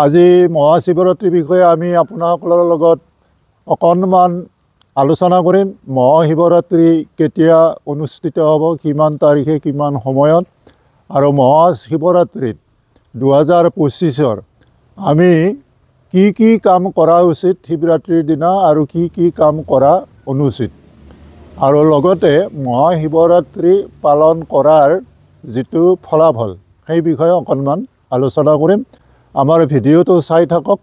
আজি মহাশিৱৰাত্ৰিৰ বিষয়ে আমি আপোনালোকৰ লগত অকণমান আলোচনা কৰিম। মহাশিৱৰাত্ৰি কেতিয়া অনুষ্ঠিত হ'ব, কিমান তাৰিখে, কিমান সময়ত, আৰু মহাশিৱৰাত্ৰিত 2025 আমি কি কাম কৰা উচিত শিৱৰাত্ৰিৰ দিনা আৰু কি কাম কৰা অনুচিত, আৰু লগতে মহাশিৱৰাত্ৰি পালন কৰাৰ যিটো ফলাফল সেই বিষয়ে অকণমান আলোচনা কৰিম। আমাৰ ভিডিঅ'টো চাই থাকক।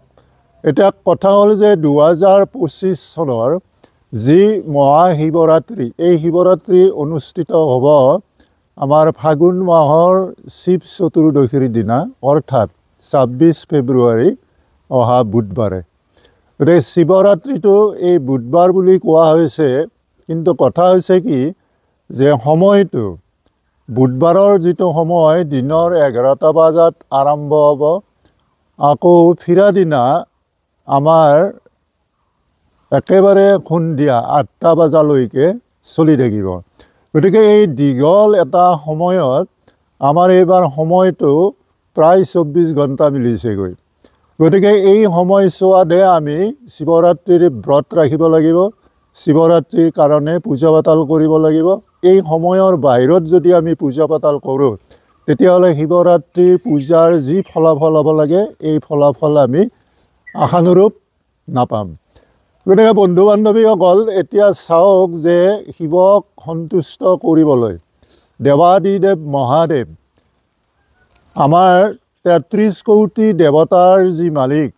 এতিয়া কথা হ'ল যে 2025 চনৰ যি মহাশিৱৰাত্ৰি, এই শিৱৰাত্ৰি অনুষ্ঠিত হ'ব আমাৰ ফাগুন মাহৰ শিৱ চতুৰ্দশীৰ দিনা, অৰ্থাৎ 26 ফেব্ৰুৱাৰী অহা বুধবাৰে। গতিকে শিৱৰাত্ৰিটো এই বুধবাৰ বুলি কোৱা হৈছে, কিন্তু কথা হৈছে কি যে সময়টো বুধবাৰৰ যিটো সময় দিনৰ 11টা বজাত আৰম্ভ হ'ব, আকৌ ফিৰা দিনা আমাৰ একেবাৰে সন্ধিয়া 8টা বজালৈকে চলি থাকিব। গতিকে এই দীঘল এটা সময়ত আমাৰ এইবাৰ সময়টো প্ৰায় 24 ঘণ্টা মিলিছেগৈ। গতিকে এই সময়ছোৱাতে আমি শিৱৰাত্ৰিৰ ব্ৰত ৰাখিব লাগিব, শিৱৰাত্ৰিৰ কাৰণে পূজা পাতল কৰিব লাগিব। এই সময়ৰ বাহিৰত যদি আমি পূজা পাতল কৰোঁ, তেতিয়াহ'লে শিৱৰাত্ৰিৰ পূজাৰ যি ফলাফল হ'ব লাগে, এই ফলাফল আমি আশানুৰূপ নাপাম। গতিকে বন্ধু বান্ধৱীসকল, এতিয়া চাওক যে শিৱক সন্তুষ্ট কৰিবলৈ দেৱাদিদেৱ মহাদেৱ, আমাৰ 33 কোটি দেৱতাৰ যি মালিক,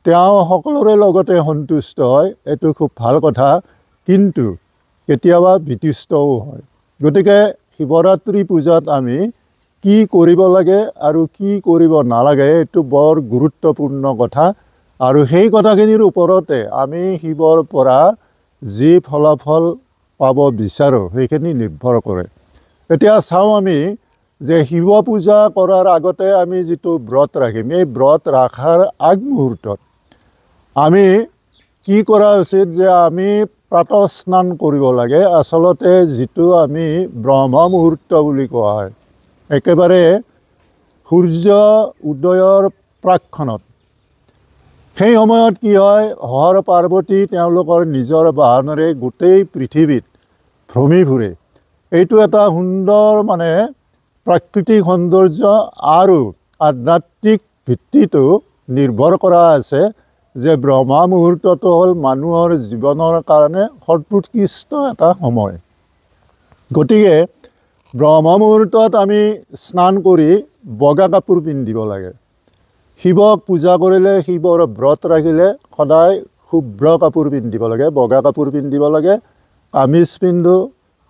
তেওঁ সকলোৰে লগতে সন্তুষ্ট হয়। এইটো খুব ভাল কথা, কিন্তু কেতিয়াবা বিতৃষ্টও হয়। গতিকে শিৱৰাত্ৰি পূজাত আমি কি কৰিব লাগে আৰু কি কৰিব নালাগে, এইটো বৰ গুৰুত্বপূৰ্ণ কথা, আৰু সেই কথাখিনিৰ ওপৰতে আমি শিৱৰ পৰা যি ফলাফল পাব বিচাৰোঁ সেইখিনি নিৰ্ভৰ কৰে। এতিয়া চাওঁ আমি যে শিৱ পূজা কৰাৰ আগতে আমি যিটো ব্ৰত ৰাখিম, এই ব্ৰত ৰখাৰ আগমুহূৰ্তত আমি কি কৰা উচিত যে আমি প্ৰাতঃ স্নান কৰিব লাগে। আচলতে যিটো আমি ব্ৰহ্ম মুহূৰ্ত বুলি কোৱা হয়, একেবাৰে সূৰ্য উদয়ৰ প্ৰাকক্ষণত, সেই সময়ত কি হয়, হৰ পাৰ্বতী তেওঁলোকৰ নিজৰ বাহনেৰে গোটেই পৃথিৱীত ভ্ৰমি ফুৰে। এইটো এটা সুন্দৰ প্ৰাকৃতিক সৌন্দৰ্য আৰু আধ্যাত্মিক ভিত্তিটো নিৰ্ভৰ কৰা আছে যে ব্ৰহ্ম মুহূৰ্তটো হ'ল মানুহৰ জীৱনৰ কাৰণে সৰ্বোৎকৃষ্ট এটা সময়। গতিকে ব্ৰহ্ম মুহূৰ্তত আমি স্নান কৰি বগা কাপোৰ পিন্ধিব লাগে। শিৱক পূজা কৰিলে, শিৱৰ ব্ৰত ৰাখিলে সদায় শুভ্ৰ কাপোৰ পিন্ধিব লাগে, বগা কাপোৰ পিন্ধিব লাগে। কামিজ পিন্ধো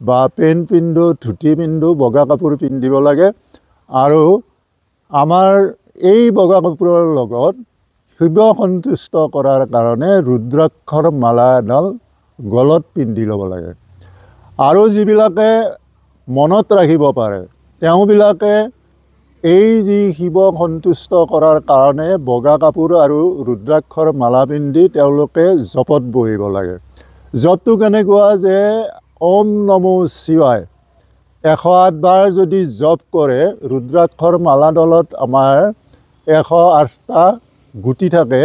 বা পেণ্ট পিন্ধো, ধুতি পিন্ধো, বগা কাপোৰ পিন্ধিব লাগে। আৰু আমাৰ এই বগা কাপোৰৰ লগত শিৱক সন্তুষ্ট কৰাৰ কাৰণে ৰুদ্ৰাক্ষৰ মালা এডাল গলত পিন্ধি ল'ব লাগে। আৰু যিবিলাকে মনত ৰাখিব পাৰে, তেওঁবিলাকে এই যি শিৱক সন্তুষ্ট কৰাৰ কাৰণে বগা কাপোৰ আৰু ৰুদ্ৰাক্ষৰ মালা পিন্ধি তেওঁলোকে জপত বহিব লাগে। জপটো কেনেকুৱা যে ওম নমো শিৱায় 108 বাৰ যদি জপ কৰে, ৰুদ্ৰাক্ষৰ মালাডালত আমাৰ 108টা গুটি থাকে।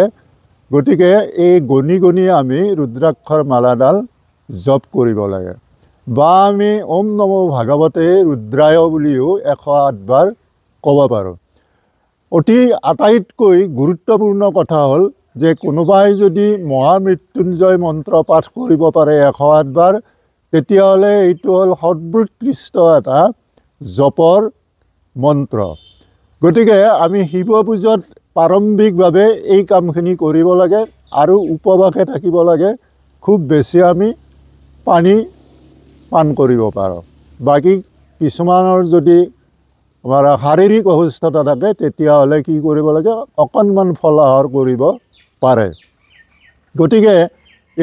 গতিকে এই গণি গণি আমি ৰুদ্ৰাক্ষৰ মালাডাল জপ কৰিব লাগে। বা আমি ওম নমো ভাগৱতে ৰুদ্ৰায় বুলিও 108 বাৰ ক'ব পাৰোঁ। আটাইতকৈ গুৰুত্বপূৰ্ণ কথা হ'ল যে কোনোবাই যদি মহামৃত্যুঞ্জয় মন্ত্ৰ পাঠ কৰিব পাৰে 108 বাৰ, তেতিয়াহ'লে এইটো হ'ল সৰ্বোৎকৃষ্ট এটা জপৰ মন্ত্ৰ। গতিকে আমি শিৱ পূজাত প্ৰাৰম্ভিকভাৱে এই কামখিনি কৰিব লাগে আৰু উপবাসে থাকিব লাগে। খুব বেছি আমি পানী পান কৰিব পাৰোঁ। বাকী কিছুমানৰ যদি আমাৰ শাৰীৰিক অসুস্থতা থাকে, তেতিয়াহ'লে কি কৰিব লাগে, অকণমান ফলাহাৰ কৰিব পাৰে। গতিকে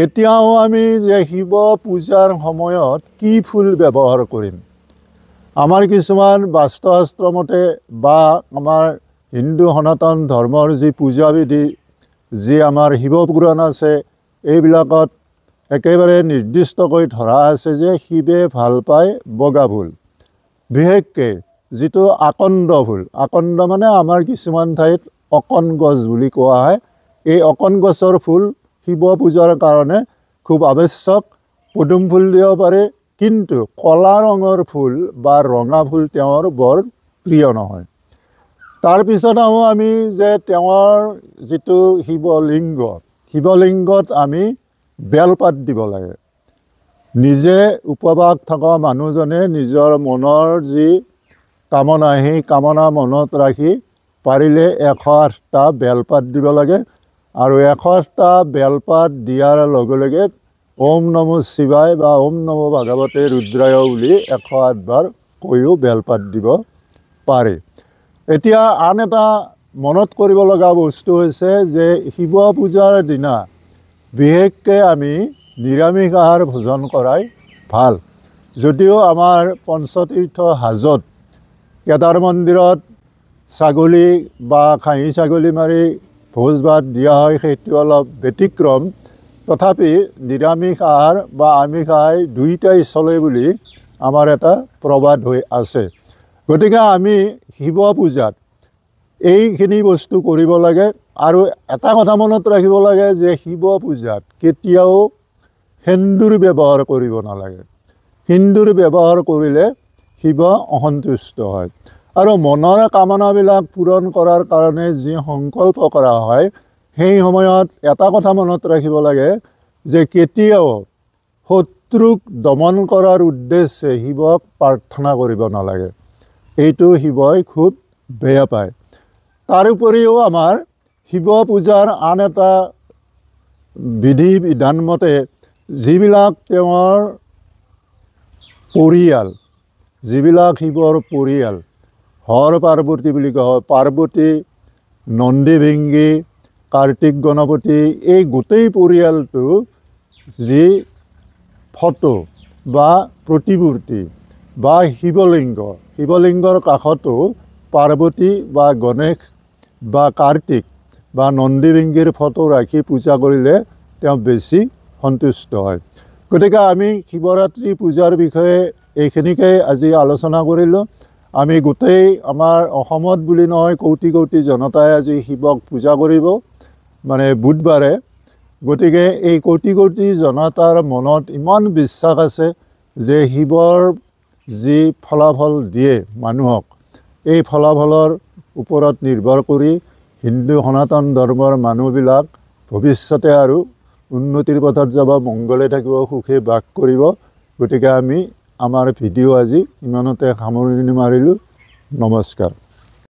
এতিয়াও আমি যে শিৱ পূজাৰ সময়ত কি ফুল ব্যৱহাৰ কৰিম, আমাৰ কিছুমান বাস্তুশাস্ত্ৰ মতে বা আমাৰ হিন্দু সনাতন ধৰ্মৰ যি পূজাবিধি, যি আমাৰ শিৱ পুৰাণ আছে, এইবিলাকত একেবাৰে নিৰ্দিষ্টকৈ ধৰা আছে যে শিৱে ভাল পায় বগা ফুল, বিশেষকৈ যিটো আকন্দ ফুল। আকন্দ মানে আমাৰ কিছুমান ঠাইত অকণ গছ বুলি কোৱা হয়। এই অকণ গছৰ ফুল শিৱ পূজাৰ কাৰণে খুব আৱশ্যক। পদুম ফুল দিব পাৰে, কিন্তু কলা ৰঙৰ ফুল বা ৰঙা ফুল তেওঁৰ বৰ প্ৰিয় নহয়। তাৰপিছত আহোঁ আমি যে তেওঁৰ যিটো শিৱলিংগত আমি বেলপাত দিব লাগে। নিজে উপবাস থকা মানুহজনে নিজৰ মনৰ যি কামনা, সেই কামনা মনত ৰাখি পাৰিলে 108টা বেলপাত দিব লাগে। আৰু 108টা বেলপাত দিয়াৰ লগে লগে ওম নম শিৱায় বা ওম নম ভাগৱতে ৰুদ্ৰায় বুলি 108 বাৰ কৈও বেলপাত দিব পাৰে। এতিয়া আন এটা মনত কৰিব লগা বস্তু হৈছে যে শিৱ পূজাৰ দিনা বিশেষকৈ আমি নিৰামিষ আহাৰ ভোজন কৰাই ভাল। যদিও আমাৰ পঞ্চতীৰ্থ হাজত কেদাৰ মন্দিৰত ছাগলী বা খাহী ছাগলী মাৰি ভোজ ভাত দিয়া হয়, সেইটো অলপ ব্যতিক্ৰম। তথাপি নিৰামিষ আহাৰ বা আমিষ আহাৰ দুয়োটাই চলে বুলি আমাৰ এটা প্ৰবাদ হৈ আছে। গতিকে আমি শিৱ পূজাত এইখিনি বস্তু কৰিব লাগে। আৰু এটা কথা মনত ৰাখিব লাগে যে শিৱ পূজাত কেতিয়াও সেন্দুৰ ব্যৱহাৰ কৰিব নালাগে। সেন্দুৰ ব্যৱহাৰ কৰিলে শিৱ অসন্তুষ্ট হয়। আৰু মনৰ কামনাবিলাক পূৰণ কৰাৰ কাৰণে যি সংকল্প কৰা হয়, সেই সময়ত এটা কথা মনত ৰাখিব লাগে যে কেতিয়াও শত্ৰুক দমন কৰাৰ উদ্দেশ্যে শিৱক প্ৰাৰ্থনা কৰিব নালাগে। এইটো শিৱই খুব বেয়া পায়। তাৰোপৰিও আমাৰ শিৱ পূজাৰ আন এটা বিধি বিধান মতে যিবিলাক তেওঁৰ পৰিয়াল, যিবিলাক শিৱৰ পৰিয়াল, হৰ পাৰ্বতী বুলি কোৱা হয়, পাৰ্বতী, নন্দী ভিংগী, কাৰ্তিক গণপতি, এই গোটেই পৰিয়ালটো যি ফটো বা প্ৰতিমূৰ্তি বা শিৱলিংগৰ কাষতো পাৰ্বতী বা গণেশ বা কাৰ্তিক বা নন্দী ভিংগীৰ ফটো ৰাখি পূজা কৰিলে তেওঁ বেছি সন্তুষ্ট হয়। গতিকে আমি শিৱৰাত্ৰি পূজাৰ বিষয়ে এইখিনিকে আজি আলোচনা কৰিলোঁ। আমি গোটেই আমাৰ অসমত বুলি নহয়, কোটি কোটি জনতাই আজি শিৱক পূজা কৰিব, মানে বুধবাৰে। গতিকে এই কোটি কোটি জনতাৰ মনত ইমান বিশ্বাস আছে যে শিৱৰ যি ফলাফল দিয়ে মানুহক, এই ফলাফলৰ ওপৰত নিৰ্ভৰ কৰি হিন্দু সনাতন ধৰ্মৰ মানুহবিলাক ভৱিষ্যতে আৰু উন্নতিৰ পথত যাব, মংগলে থাকিব, সুখে বাস কৰিব। গতিকে আমি আমাৰ ভিডিঅ' আজি ইমানতে সামৰণি মাৰিলোঁ। নমস্কাৰ।